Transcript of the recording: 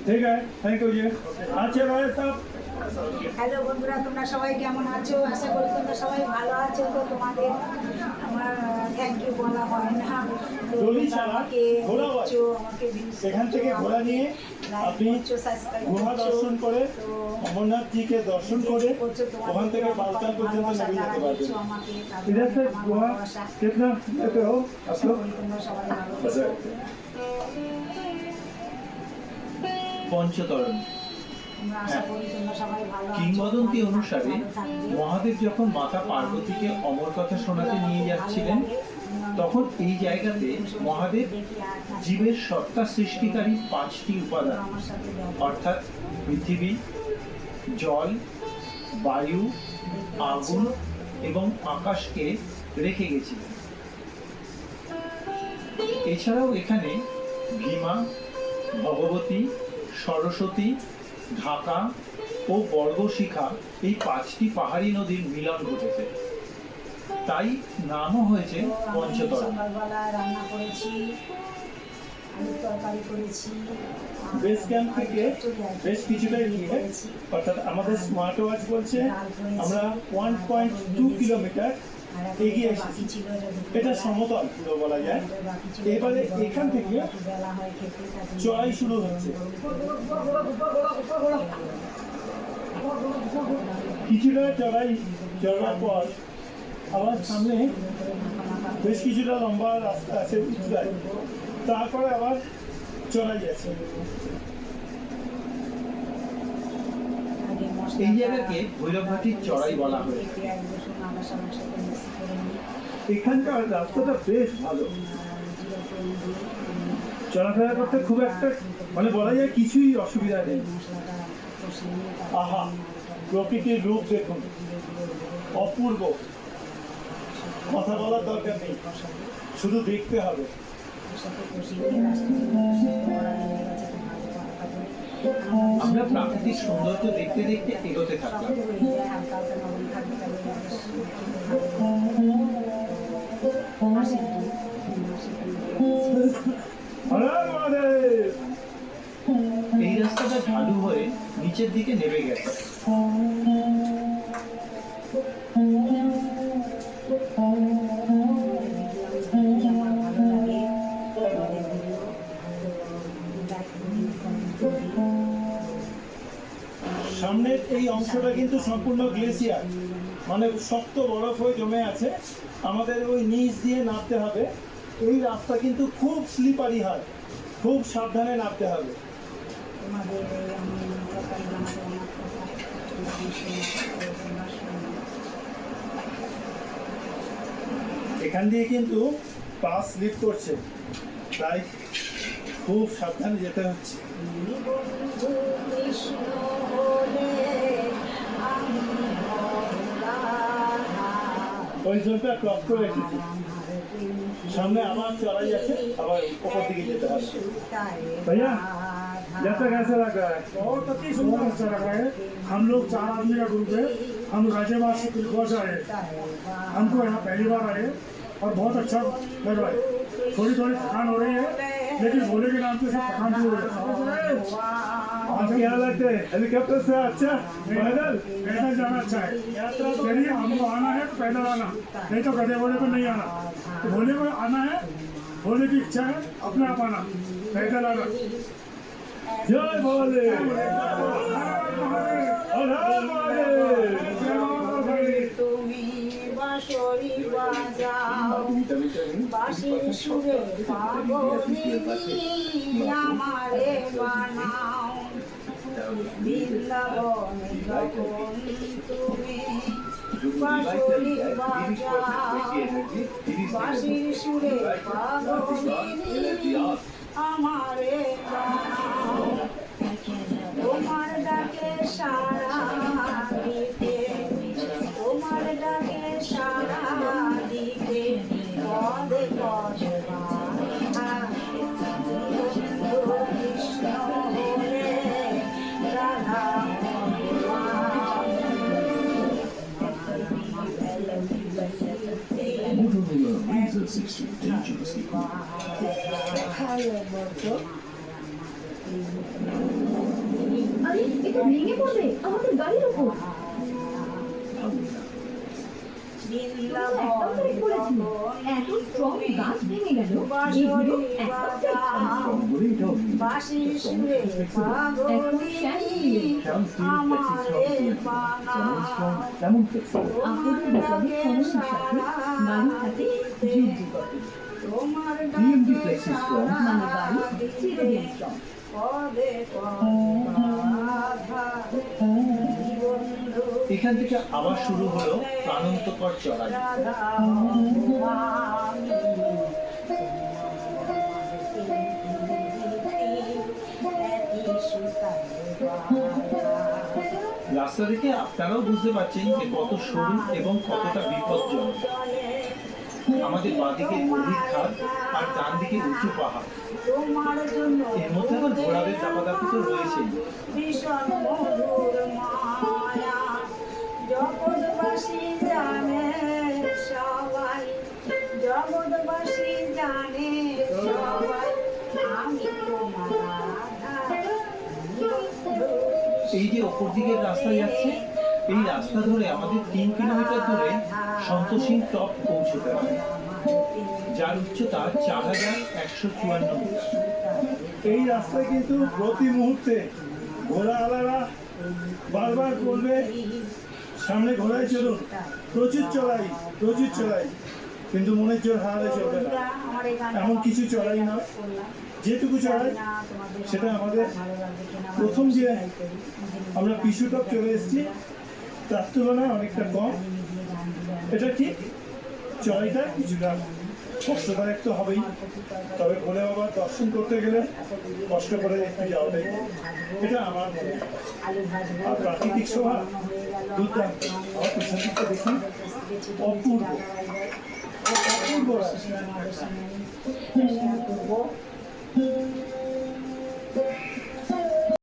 ठीक है, thank you जी। अच्छा भाई साहब, হ্যালো বন্ধুরা, তোমরা সবাই কেমন আছো? আশা করি তোমরা সবাই ভালো আছো। তো তোমাদের আমার থ্যাংক ইউ বলা হয় না। তো আমাকে দিচ্ছ, আমাকে সেখান থেকে ঘোড়া নিয়ে আপনি গুহা দর্শন করে অমরনাথ জিকে দর্শন করে ওখান থেকে বালতাল পর্যন্ত নেমে যেতে পারবেন। इधर से गुहा कितना लेते हो आप लोग? পঞ্চতরণ। কিংবদন্তি অনুসারে মহাদেব যখন মাতা পার্বতীকে অমর কথা শোনাতে নিয়ে যাচ্ছিলেন, তখন এই জায়গাতে মহাদেব জীবের সত্তা সৃষ্টিকারী 5টি উপাদান অর্থাৎ পৃথিবী, জল, বায়ু, আগুন এবং আকাশকে রেখে গেছিলেন। এছাড়াও এখানে ভীমা, ভগবতী, সরস্বতী, ঢাকা ও বর্গশিখা এই 5টি পাহাড়ি নদীর মিলন ঘটেছে, তাই নামও হয়েছে পঞ্চতরণ। রান্না করেছি, আলু তরকারি করেছি। বেস ক্যাম্প থেকে বেশ কিছুটাই নিয়ে, অর্থাৎ আমাদের স্মার্ট ওয়াচ বলছে আমরা 1.2 কিলোমিটার এগিয়ে এসেছি। এটা সমতল পুরো বলা যায়। এবারে এখান থেকে চড়াই শুরু হচ্ছে। কিছুটা চড়াই চড়ার পর আবার সামনে বেশ কিছুটা লম্বা রাস্তা আছে উঁচুটায়, তারপরে আবার চড়াই আছে। এই জায়গাকে ভৈরবঘাটির চড়াই বলা হয়। এখানকার রাস্তাটা বেশ ভালো, চলাফেরা করতে খুব একটা মানে বলা যায় কিছুই অসুবিধা নেই। আহা, প্রকৃতির রূপ দেখুন, অপূর্ব। কথা বলার দরকার নেই, শুধু দেখতে হবে। আমরা প্রাকৃতিক সৌন্দর্য দেখতে দেখতে এগোতে থাকলাম। এই রাস্তাটা ঢালু হয়ে নিচের দিকে নেমে গেছে। সামনের এই অংশটা কিন্তু সম্পূর্ণ গ্লেসিয়ার, মানে শক্ত বরফ হয়ে জমে আছে। আমাদের ওই নিচ দিয়ে নামতে হবে। এই রাস্তা কিন্তু খুব স্লিপারি হয়, খুব সাবধানে নামতে হবে। এখান দিয়ে কিন্তু পা স্লিপ করছে, তাই খুব সাবধানে যেতে হচ্ছে। ওই জোনটা ক্রস করে এসেছি, সামনে আবার চড়াই আছে, আবার উপর দিকে যেতে হবে। भैया यात्रा कैसा लग रहा है? बहुत अति सुंदर अच्छा लग रहा है। हम लोग 4 आदमी का ग्रुप है। हम गाजियाबाद से तिलकोर से आए, हमको यहाँ पहली बार आए और बहुत अच्छा लग रहा है। थोड़ी थोड़ी थकान हो रही है, लेकिन भोले के नाम से सब थकान दूर हो जाए। आप क्या लगता है, हेलीकॉप्टर से अच्छा पैदल? पैदल जाना अच्छा है। चलिए, हमको आना है तो पैदल आना, नहीं तो गधे भोले को नहीं आना। तो भोले को आना है, भोले की इच्छा है, अपने आप आना, पैदल आना। जय भोले, हर हर महादेव। তুমি বাঁশরি বাজাও, বাঁশির সুরে পাগলিনী আমারে বানাও। বৃন্দাবনে যখন তুমি বাঁশরি বাজাও, বাঁশির সুরে পাগলিনী আমারে বানাও। তোমার ডাকে সাড়া দিতে, তোমার ডাকে সাড়া দিতে পদে পদে কৃষ্ণ হলে রাধা 360 dangerously cool. আরে এটা ভেঙে পড়বে আমাদের গাড়ির উপর। একদম ঠিক বলেছিল, এত স্ট্রং গাছ ভেঙে গেল এগুলো একদম ঠিক বাঁশি সুরে পাগলিনী আমারে বানাও কেমন ফ্লেক্সি? আপদের বিপদের সময়ের সাথে বাড়ি থাকে যুগ যুগ। তোমার BMD ডাকে Flexi Strong, মানে বাড়ি চিরদিন স্ট্রং। পদে বাধা বন্ধু এখান থেকে আবার শুরু হলো প্রাণান্তকর চড়াই। রাস্তা থেকে আপনারাও বুঝতে পারছেন যে কত সরু এবং কতটা বিপজ্জনক। আমাদের বাঁদিকে গভীর খাদ আর ডান দিকে উঁচু পাহাড়। তোমার জন্য এর মধ্যে আবার ঘোড়াদের দাপাদাপি তো রয়েছেই। ভীষণ মধুর মায়া জগৎবাসী জানে সবাই, জগৎবাসী জানে সবাই আমি তোমার রাধা। এই যে ওপর দিকের রাস্তা যাচ্ছে, এই রাস্তা ধরে আমাদের 3 কিলোমিটার দূরে সন্তোষী টপ পৌঁছতে হবে, যার উচ্চতা 4154 মিটার। এই রাস্তায় কিন্তু প্রতি মুহূর্তে ঘোড়াওয়ালারা বারবার বলবে সামনে ঘোড়ায় চলুন, প্রচুর চড়াই, কিন্তু মনের জোর হারালে চলবে না। এমন কিছু চড়াই নয়, যেটুকু চড়াই সেটা আমাদের প্রথম যে আমরা পিছু টপ চলে এসেছি তার তুলনায় অনেকটা কম। এটা ঠিক, চড়াইটা কিছুটা কষ্টদায়ক তো হবেই, তবে ভোলে বাবার দর্শন করতে গেলে কষ্ট করে একটু যাওয়াটাই এটা আমার মনে হয়। আর প্রাকৃতিক শোভা দুর্দান্ত। আমার পিছন দিকটা দেখুন, অপূর্ব অপূর্ব রাস্তা।